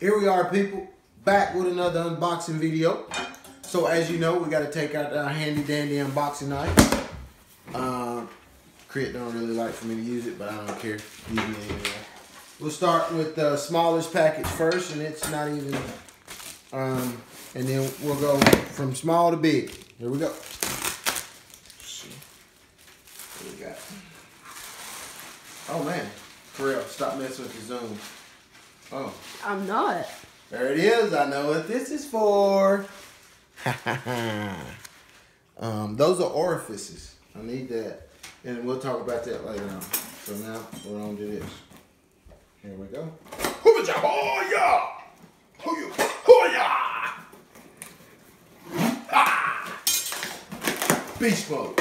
Here we are, people, back with another unboxing video. So as you know, we got to take out our handy dandy unboxing knife. Crit don't really like for me to use it, but I don't care. Use me anyway. We'll start with the smallest package first, and it's not even, and then we'll go from small to big. Here we go. Let's see. What we got? Oh man, for real, stop messing with the zoom. Oh. I'm not. There it is. I know what this is for. Those are orifices. I need that. And we'll talk about that later on. So now we're on to this. Here we go. Beast mode.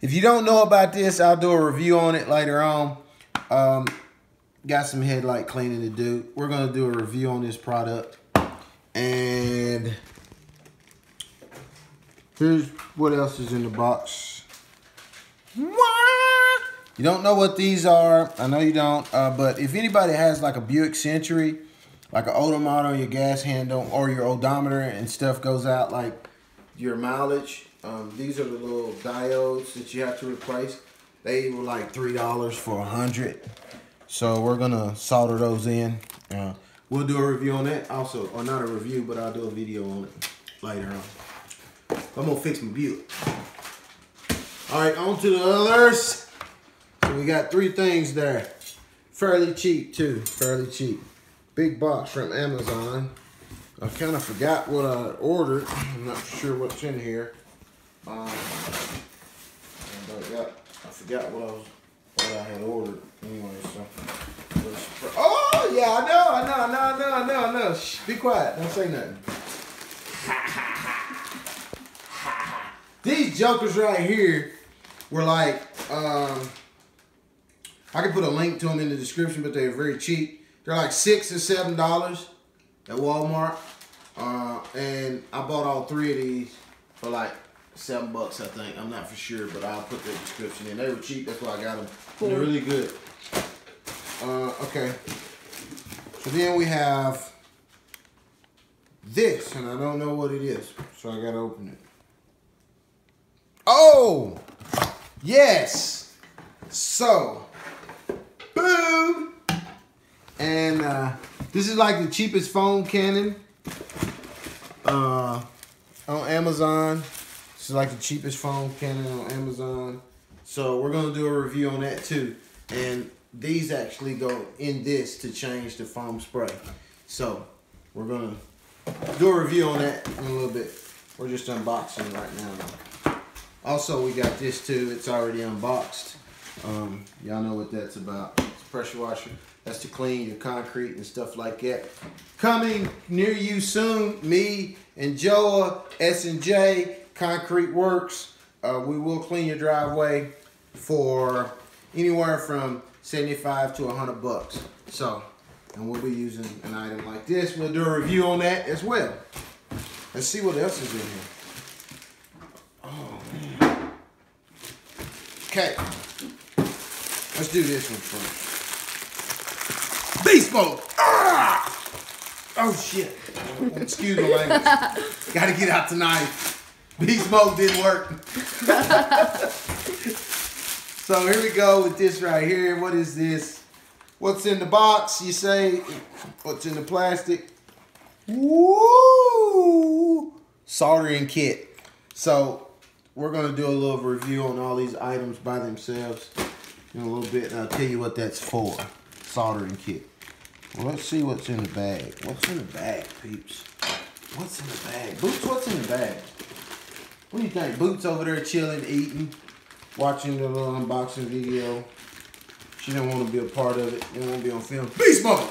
If you don't know about this, I'll do a review on it later on. Got some headlight cleaning to do. We're going to do a review on this product. And here's what else is in the box. You don't know what these are. I know you don't. But if anybody has like a Buick Century, like an odometer on your gas handle or your odometer and stuff goes out, like your mileage, these are the little diodes that you have to replace. They were like $3 for 100. So we're gonna solder those in. We'll do a review on that also, or not a review, but I'll do a video on it later on. I'm gonna fix my Buick. All right, on to the others. So we got 3 things there. Fairly cheap too, fairly cheap. Big box from Amazon. I kind of forgot what I ordered. I'm not sure what's in here. I forgot what I had ordered anyway. So, oh yeah, I know. Shh, be quiet. Don't say nothing. These jokers right here were like, I can put a link to them in the description, but they're very cheap. They're like $6 or $7 at Walmart. And I bought all 3 of these for like $7, I think. I'm not for sure, but I'll put the description in. They were cheap, that's why I got them. And they're really good. Okay. So then we have this, and I don't know what it is, so I gotta open it. Oh! Yes! So, boom! And this is like the cheapest phone cannon on Amazon. This is like the cheapest phone cannon on Amazon. So we're gonna do a review on that too. And these actually go in this to change the foam spray. So we're gonna do a review on that in a little bit. We're just unboxing right now. Also, we got this too. It's already unboxed. Y'all know what that's about. It's a pressure washer. That's to clean your concrete and stuff like that. Coming near you soon, me and Joa, S&J, Concrete Works. We will clean your driveway for anywhere from $75 to $100. So, and we'll be using an item like this. We'll do a review on that as well. Let's see what else is in here. Oh, man. Okay. Let's do this one first. Beast mode! Ah! Oh, shit. Excuse my language. Gotta get out tonight. Beast mode didn't work. So here we go with this right here. What is this? What's in the box, you say? What's in the plastic? Woo! Soldering kit. So we're gonna do a little review on all these items by themselves in a little bit, and I'll tell you what that's for. Soldering kit. Well, let's see what's in the bag. What's in the bag, peeps? What's in the bag? Boots, what's in the bag? What do you think? Boots over there chilling, eating, watching the little unboxing video. She don't want to be a part of it. They won't be on film. Beast mode!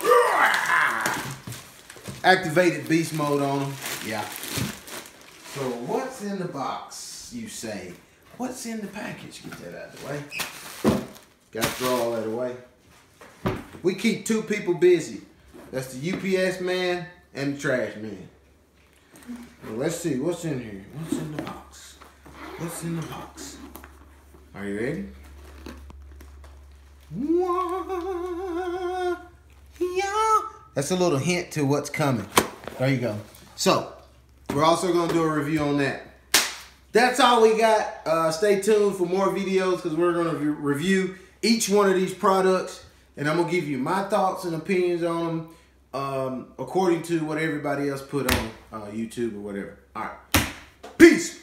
Activated beast mode on them. Yeah. So what's in the box, you say? What's in the package? Get that out of the way. Got to throw all that away. We keep 2 people busy. That's the UPS man and the trash man. Well, let's see what's in here. What's in the box? What's in the box? Are you ready? That's a little hint to what's coming. There you go. So, we're also going to do a review on that. That's all we got. Stay tuned for more videos because we're going to review each one of these products. And I'm going to give you my thoughts and opinions on them according to what everybody else put on YouTube or whatever. All right. Peace.